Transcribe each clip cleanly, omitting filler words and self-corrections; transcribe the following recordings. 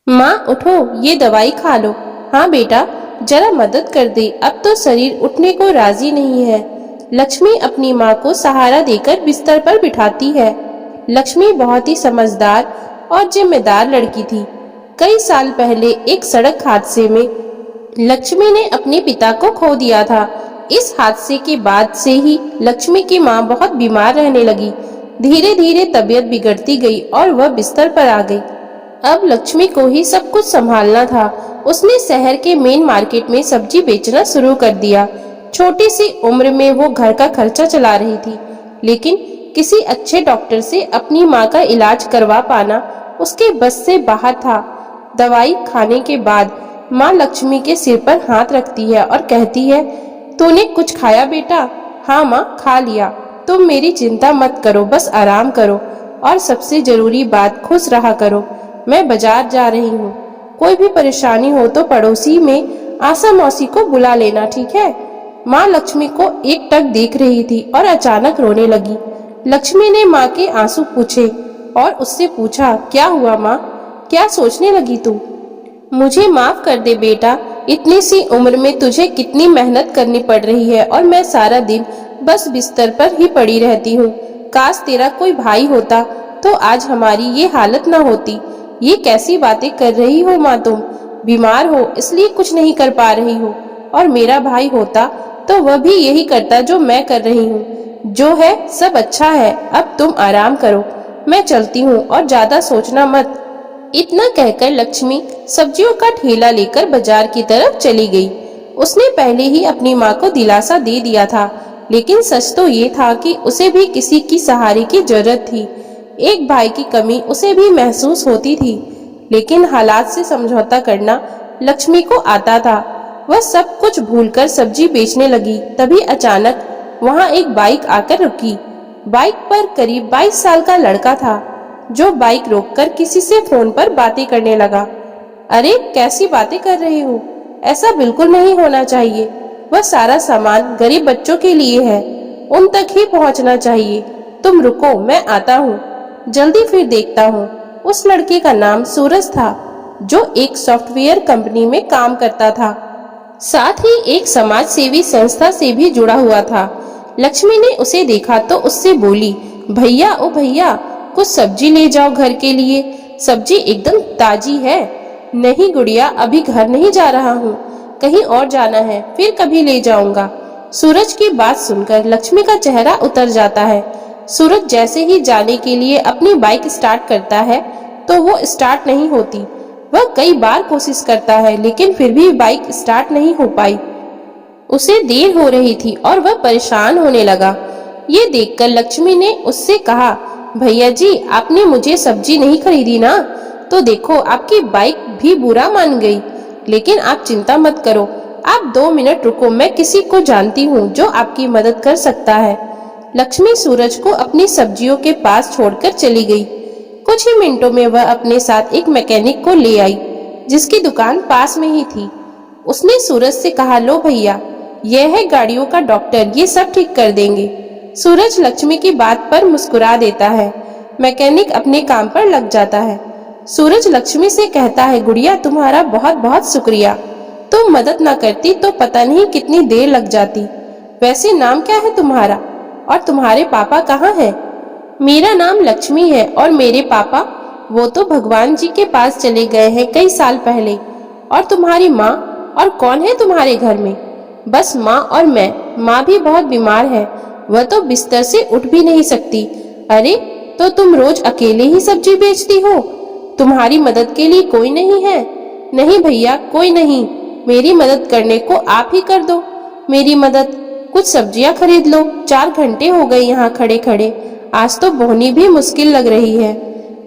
माँ उठो, ये दवाई खा लो। हाँ बेटा, जरा मदद कर दे, अब तो शरीर उठने को राजी नहीं है। लक्ष्मी अपनी माँ को सहारा देकर बिस्तर पर बिठाती है। लक्ष्मी बहुत ही समझदार और जिम्मेदार लड़की थी। कई साल पहले एक सड़क हादसे में लक्ष्मी ने अपने पिता को खो दिया था। इस हादसे के बाद से ही लक्ष्मी की माँ बहुत बीमार रहने लगी। धीरे धीरे तबीयत बिगड़ती गई और वह बिस्तर पर आ गई। अब लक्ष्मी को ही सब कुछ संभालना था। उसने शहर के मेन मार्केट में सब्जी बेचना शुरू कर दिया। छोटी सी उम्र में वो घर का खर्चा चला रही थी, लेकिन किसी अच्छे डॉक्टर से अपनी माँ का इलाज करवा पाना उसके बस से बाहर था। दवाई खाने के बाद माँ लक्ष्मी के सिर पर हाथ रखती है और कहती है, तूने कुछ खाया बेटा? हाँ माँ, खा लिया। तुम मेरी चिंता मत करो, बस आराम करो और सबसे जरूरी बात, खुश रहा करो। मैं बाजार जा रही हूँ, कोई भी परेशानी हो तो पड़ोसी में आशा मौसी को बुला लेना, ठीक है? माँ लक्ष्मी को एकटक देख रही थी और अचानक रोने लगी। लक्ष्मी ने माँ के आंसू पूछे और उससे पूछा, क्या हुआ माँ, क्या सोचने लगी तू? मुझे माफ कर दे बेटा, इतनी सी उम्र में तुझे कितनी मेहनत करनी पड़ रही है और मैं सारा दिन बस बिस्तर पर ही पड़ी रहती हूँ। काश तेरा कोई भाई होता तो आज हमारी ये हालत न होती। ये कैसी बातें कर रही हो माँ तुम? बीमार हो इसलिए कुछ नहीं कर पा रही हो, और मेरा भाई होता तो वह भी यही करता जो मैं कर रही हूँ। जो है सब अच्छा है, अब तुम आराम करो, मैं चलती हूँ और ज्यादा सोचना मत। इतना कहकर लक्ष्मी सब्जियों का ठेला लेकर बाजार की तरफ चली गई। उसने पहले ही अपनी माँ को दिलासा दे दिया था, लेकिन सच तो ये था कि उसे भी किसी की सहारे की जरूरत थी। एक भाई की कमी उसे भी महसूस होती थी, लेकिन हालात से समझौता करना लक्ष्मी को आता था। वह सब कुछ भूलकर सब्जी बेचने लगी। तभी अचानक वहां एक बाइक आकर रुकी। बाइक पर करीब 22 साल का लड़का था, जो बाइक रोककर किसी से फोन पर बातें करने लगा। अरे कैसी बातें कर रही हो? ऐसा बिल्कुल नहीं होना चाहिए। वह सारा सामान गरीब बच्चों के लिए है, उन तक ही पहुंचना चाहिए। तुम रुको, मैं आता हूँ, जल्दी फिर देखता हूँ। उस लड़के का नाम सूरज था, जो एक सॉफ्टवेयर कंपनी में काम करता था, साथ ही एक समाज सेवी संस्था से भी जुड़ा हुआ था। लक्ष्मी ने उसे देखा तो उससे बोली, भैया ओ भैया, कुछ सब्जी ले जाओ घर के लिए, सब्जी एकदम ताजी है। नहीं गुड़िया, अभी घर नहीं जा रहा हूँ, कहीं और जाना है, फिर कभी ले जाऊंगा। सूरज की बात सुनकर लक्ष्मी का चेहरा उतर जाता है। सूरज जैसे ही जाने के लिए अपनी बाइक स्टार्ट करता है तो वो स्टार्ट नहीं होती। वह कई बार कोशिश करता है, लेकिन फिर भी बाइक स्टार्ट नहीं हो पाई। उसे देर हो रही थी और वह परेशान होने लगा। ये देखकर लक्ष्मी ने उससे कहा, भैया जी, आपने मुझे सब्जी नहीं खरीदी ना? तो देखो, आपकी बाइक भी बुरा मान गई। लेकिन आप चिंता मत करो, आप 2 मिनट रुको, मैं किसी को जानती हूँ जो आपकी मदद कर सकता है। लक्ष्मी सूरज को अपनी सब्जियों के पास छोड़कर चली गई। कुछ ही मिनटों में वह अपने साथ एक मैकेनिक को ले आई, जिसकी दुकान पास में ही थी। उसने सूरज से कहा, लो भैया, यह है गाड़ियों का डॉक्टर, ये सब ठीक कर देंगे। सूरज लक्ष्मी की बात पर मुस्कुरा देता है। मैकेनिक अपने काम पर लग जाता है। सूरज लक्ष्मी से कहता है, गुड़िया, तुम्हारा बहुत बहुत शुक्रिया, तुम मदद न करती तो पता नहीं कितनी देर लग जाती। वैसे नाम क्या है तुम्हारा, और तुम्हारे पापा कहाँ हैं? मेरा नाम लक्ष्मी है और मेरे पापा, वो तो भगवान जी के पास चले गए हैं कई साल पहले। और तुम्हारी माँ, और कौन है तुम्हारे घर में? बस माँ और मैं। माँ भी बहुत बीमार है, वह तो बिस्तर से उठ भी नहीं सकती। अरे, तो तुम रोज अकेले ही सब्जी बेचती हो? तुम्हारी मदद के लिए कोई नहीं है? नहीं भैया, कोई नहीं, मेरी मदद करने को आप ही कर दो। मेरी मदद, कुछ सब्जियां खरीद लो, 4 घंटे हो गए यहाँ खड़े खड़े, आज तो बोनी भी मुश्किल लग रही है।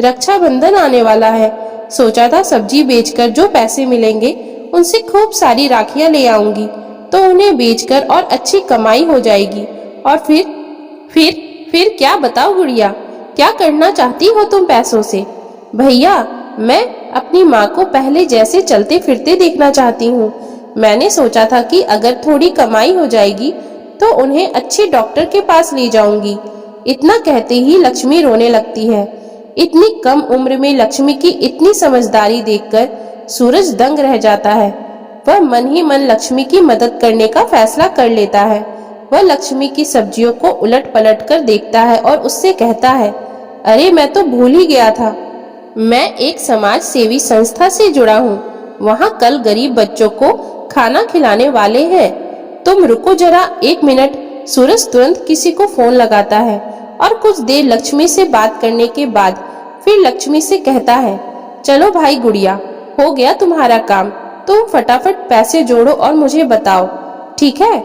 रक्षाबंधन आने वाला है, सोचा था सब्जी बेचकर जो पैसे मिलेंगे उनसे खूब सारी राखियां ले आऊंगी, तो उन्हें बेचकर और अच्छी कमाई हो जाएगी। और फिर क्या बताओ गुड़िया, क्या करना चाहती हो तुम पैसों से? भैया, मैं अपनी माँ को पहले जैसे चलते फिरते देखना चाहती हूँ। मैंने सोचा था कि अगर थोड़ी कमाई हो जाएगी तो उन्हें अच्छे डॉक्टर के पास ले जाऊंगी। इतना कहते ही लक्ष्मी रोने लगती है। इतनी कम उम्र में लक्ष्मी की इतनी समझदारी देखकर सूरज दंग रह जाता है। वह मन ही मन लक्ष्मी की मदद करने का फैसला कर लेता है। वह लक्ष्मी की सब्जियों को उलट पलट कर देखता है और उससे कहता है, अरे मैं तो भूल ही गया था, मैं एक समाज सेवी संस्था से जुड़ा हूँ। वहाँ कल गरीब बच्चों को खाना खिलाने वाले हैं। तुम रुको जरा 1 मिनट। सूरज तुरंत किसी को फोन लगाता है और कुछ देर लक्ष्मी से बात करने के बाद फिर लक्ष्मी से कहता है, चलो भाई गुड़िया, हो गया तुम्हारा काम। तुम फटाफट पैसे जोड़ो और मुझे बताओ, ठीक है?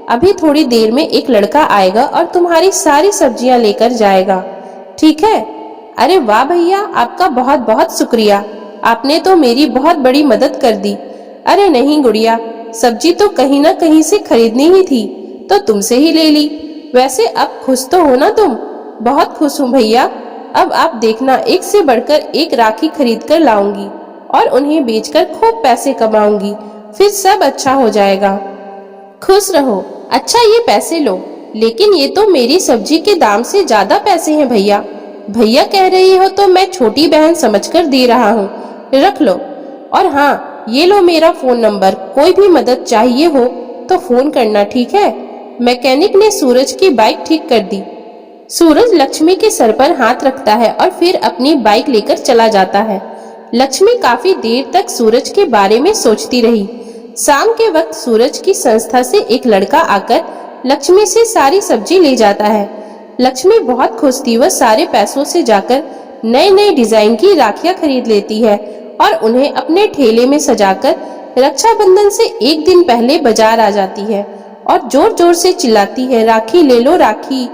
अभी थोड़ी देर में एक लड़का आएगा और तुम्हारी सारी सब्जियां लेकर जाएगा, ठीक है? अरे वाह भैया, आपका बहुत बहुत शुक्रिया, आपने तो मेरी बहुत बड़ी मदद कर दी। अरे नहीं गुड़िया, सब्जी तो कहीं ना कहीं से खरीदनी ही थी, तो तुमसे ही ले ली। वैसे अब खुश तो हो ना तुम? बहुत खुश हूँ भैया। अब आप देखना, एक से बढ़कर एक राखी खरीद कर लाऊंगी और उन्हें बेचकर खूब पैसे कमाऊंगी, फिर सब अच्छा हो जाएगा। खुश रहो। अच्छा ये पैसे लो, लेकिन ये तो मेरी सब्जी के दाम से ज्यादा पैसे हैं भैया। भैया कह रही हो तो मैं छोटी बहन समझकर दे रहा हूँ, रख लो। और हाँ, ये लो मेरा फोन नंबर, कोई भी मदद चाहिए हो तो फोन करना, ठीक है? मैकेनिक ने सूरज की बाइक ठीक कर दी। सूरज लक्ष्मी के सर पर हाथ रखता है और फिर अपनी बाइक लेकर चला जाता है। लक्ष्मी काफी देर तक सूरज के बारे में सोचती रही। शाम के वक्त सूरज की संस्था से एक लड़का आकर लक्ष्मी से सारी सब्जी ले जाता है। लक्ष्मी बहुत खुश थी। वह सारे पैसों से जाकर नए नए डिजाइन की राखियां खरीद लेती है और उन्हें अपने ठेले में सजाकर रक्षाबंधन से एक दिन पहले बाजार आ जाती है और जोर जोर से चिल्लाती है, राखी ले लो राखी,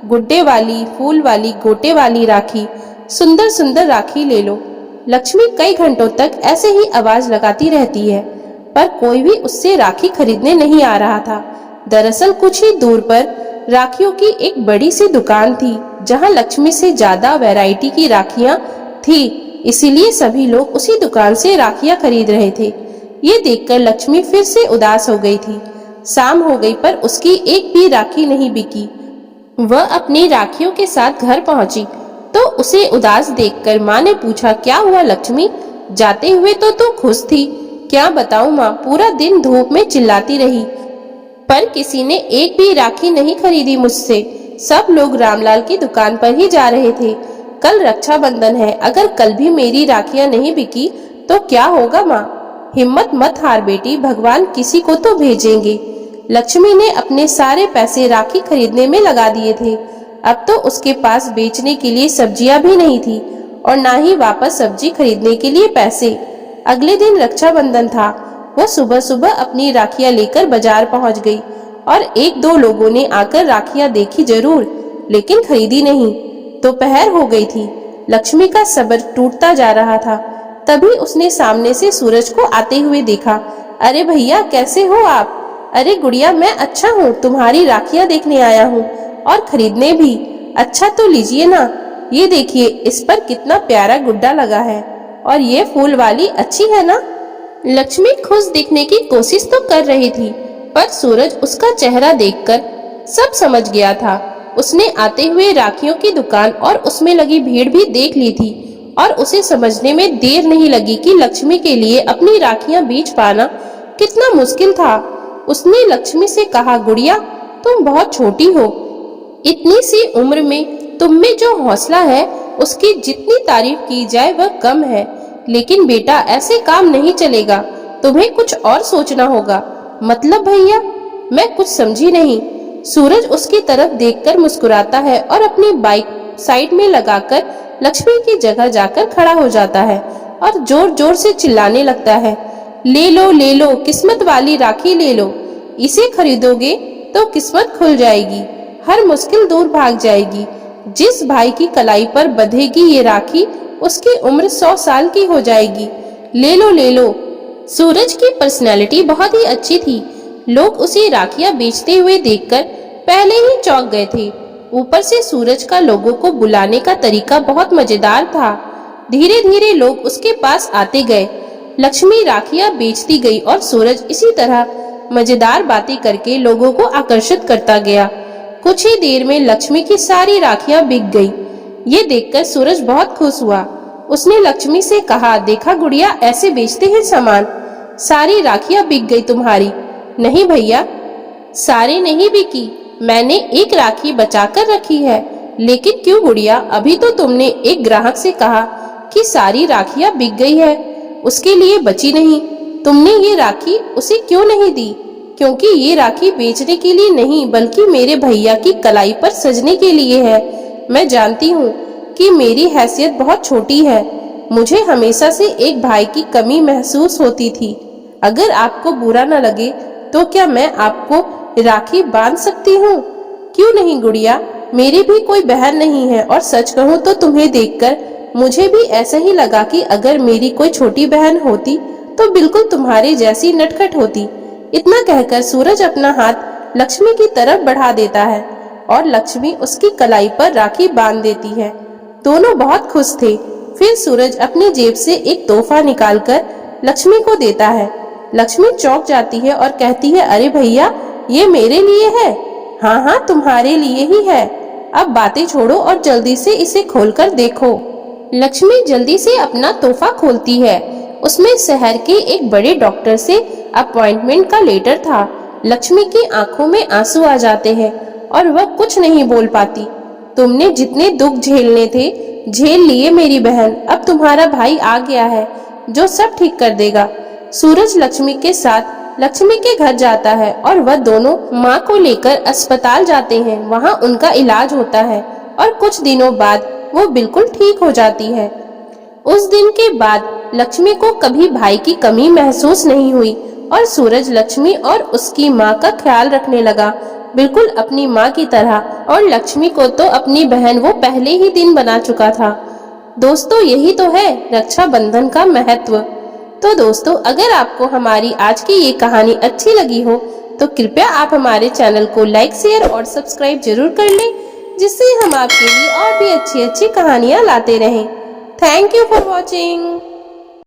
गुड्डे वाली, फूल वाली, गोटे वाली राखी, सुंदर सुंदर राखी ले लो। लक्ष्मी कई घंटों तक ऐसे ही आवाज लगाती रहती है, पर कोई भी उससे राखी खरीदने नहीं आ रहा था। दरअसल कुछ ही दूर पर राखियों की एक बड़ी सी दुकान थी, जहां लक्ष्मी से ज्यादा वैरायटी की राखियां थी, इसीलिए सभी लोग उसी दुकान से राखियां खरीद रहे थे। ये देखकर लक्ष्मी फिर से उदास हो गई थी। शाम हो गई पर उसकी एक भी राखी नहीं बिकी। वह अपनी राखियों के साथ घर पहुंची तो उसे उदास देखकर माँ ने पूछा, क्या हुआ लक्ष्मी? जाते हुए तो तू खुश थी। क्या बताऊं माँ, पूरा दिन धूप में चिल्लाती रही, पर किसी ने एक भी राखी नहीं खरीदी मुझसे। सब लोग रामलाल की दुकान पर ही जा रहे थे। कल रक्षाबंधन है, अगर कल भी मेरी राखियां नहीं बिकी तो क्या होगा माँ? हिम्मत मत हार बेटी, भगवान किसी को तो भेजेंगे। लक्ष्मी ने अपने सारे पैसे राखी खरीदने में लगा दिए थे। अब तो उसके पास बेचने के लिए सब्जियां भी नहीं थी और ना ही वापस सब्जी खरीदने के लिए पैसे। अगले दिन रक्षाबंधन था। वह सुबह सुबह अपनी राखियां लेकर बाजार पहुंच गई और एक दो लोगों ने आकर राखियां देखी जरूर, लेकिन खरीदी नहीं। दोपहर हो गई थी। लक्ष्मी का सब्र टूटता जा रहा था। तभी उसने सामने से सूरज को आते हुए देखा। अरे भैया, कैसे हो आप? अरे गुड़िया, मैं अच्छा हूँ, तुम्हारी राखियां देखने आया हूँ और खरीदने भी। अच्छा तो लीजिए ना, ये देखिए, इस पर कितना प्यारा गुड्डा लगा है और ये फूल वाली अच्छी है ना? लक्ष्मी खुश दिखने की कोशिश तो कर रही थी, पर सूरज उसका चेहरा देखकर सब समझ गया था। उसने आते हुए राखियों की दुकान और उसमें लगी भीड़ भी देख ली थी और उसे समझने में देर नहीं लगी कि लक्ष्मी के लिए अपनी राखियां बेच पाना कितना मुश्किल था। उसने लक्ष्मी से कहा, गुड़िया, तुम बहुत छोटी हो, इतनी सी उम्र में तुम में जो हौसला है उसकी जितनी तारीफ की जाए वह कम है। लेकिन बेटा, ऐसे काम नहीं चलेगा, तुम्हें कुछ और सोचना होगा। मतलब भैया? मैं कुछ समझी नहीं। सूरज उसकी तरफ देखकर मुस्कुराता है और अपनी बाइक साइड में लगाकर लक्ष्मी की जगह जाकर खड़ा हो जाता है और जोर जोर से चिल्लाने लगता है, ले लो ले लो, किस्मत वाली राखी ले लो। इसे खरीदोगे तो किस्मत खुल जाएगी, हर मुश्किल दूर भाग जाएगी। जिस भाई की कलाई पर बंधेगी ये राखी, उसकी उम्र 100 साल की हो जाएगी। ले लो ले लो। सूरज की पर्सनैलिटी बहुत ही अच्छी थी। लोग उसे राखियां बेचते हुए देखकर पहले ही चौंक गए थे। ऊपर से सूरज का लोगों को बुलाने का तरीका बहुत मजेदार था। धीरे धीरे लोग उसके पास आते गए। लक्ष्मी राखियां बेचती गई और सूरज इसी तरह मजेदार बातें करके लोगों को आकर्षित करता गया। कुछ ही देर में लक्ष्मी की सारी राखियां बिक गई। ये देखकर सूरज बहुत खुश हुआ। उसने लक्ष्मी से कहा, देखा गुड़िया, ऐसे बेचते हैं सामान। सारी राखियां बिक गई तुम्हारी। नहीं भैया, सारी नहीं बिकी, मैंने एक राखी बचा कर रखी है। लेकिन क्यों गुड़िया, अभी तो तुमने एक ग्राहक से कहा कि सारी राखियां बिक गई है, उसके लिए बची नहीं। तुमने ये राखी उसे क्यों नहीं दी? क्योंकि ये राखी बेचने के लिए नहीं, बल्कि मेरे भैया की कलाई पर सजने के लिए है। मैं जानती हूँ कि मेरी हैसियत बहुत छोटी है, मुझे हमेशा से एक भाई की कमी महसूस होती थी। अगर आपको बुरा न लगे तो क्या मैं आपको राखी बांध सकती हूँ? क्यों नहीं गुड़िया, मेरी भी कोई बहन नहीं है, और सच कहूँ तो तुम्हें देखकर मुझे भी ऐसा ही लगा कि अगर मेरी कोई छोटी बहन होती तो बिल्कुल तुम्हारे जैसी नटखट होती। इतना कहकर सूरज अपना हाथ लक्ष्मी की तरफ बढ़ा देता है और लक्ष्मी उसकी कलाई पर राखी बांध देती है। दोनों बहुत खुश थे। फिर सूरज अपनी जेब से एक तोहफा निकालकर लक्ष्मी को देता है। लक्ष्मी चौंक जाती है और कहती है, अरे भैया, ये मेरे लिए है। हाँ हाँ, तुम्हारे लिए ही है। अब बातें छोड़ो और जल्दी से इसे खोलकर देखो। लक्ष्मी जल्दी से अपना तोहफा खोलती है। उसमें शहर के एक बड़े डॉक्टर से अपॉइंटमेंट का लेटर था। लक्ष्मी की आंखों में आंसू आ जाते हैं और वह कुछ नहीं बोल पाती। तुमने जितने दुख झेलने थे झेल लिए मेरी बहन, अब तुम्हारा भाई आ गया है जो सब ठीक कर देगा। सूरज लक्ष्मी के साथ लक्ष्मी के घर जाता है और वह दोनों माँ को लेकर अस्पताल जाते हैं। वहाँ उनका इलाज होता है और कुछ दिनों बाद वो बिल्कुल ठीक हो जाती है। उस दिन के बाद लक्ष्मी को कभी भाई की कमी महसूस नहीं हुई और सूरज लक्ष्मी और उसकी माँ का ख्याल रखने लगा, बिल्कुल अपनी माँ की तरह। और लक्ष्मी को तो अपनी बहन वो पहले ही दिन बना चुका था। दोस्तों, यही तो है रक्षाबंधन का महत्व। तो दोस्तों, अगर आपको हमारी आज की ये कहानी अच्छी लगी हो तो कृपया आप हमारे चैनल को लाइक, शेयर और सब्सक्राइब जरूर कर लें, जिससे हम आपके लिए और भी अच्छी अच्छी कहानियाँ लाते रहें। Thank you for watching.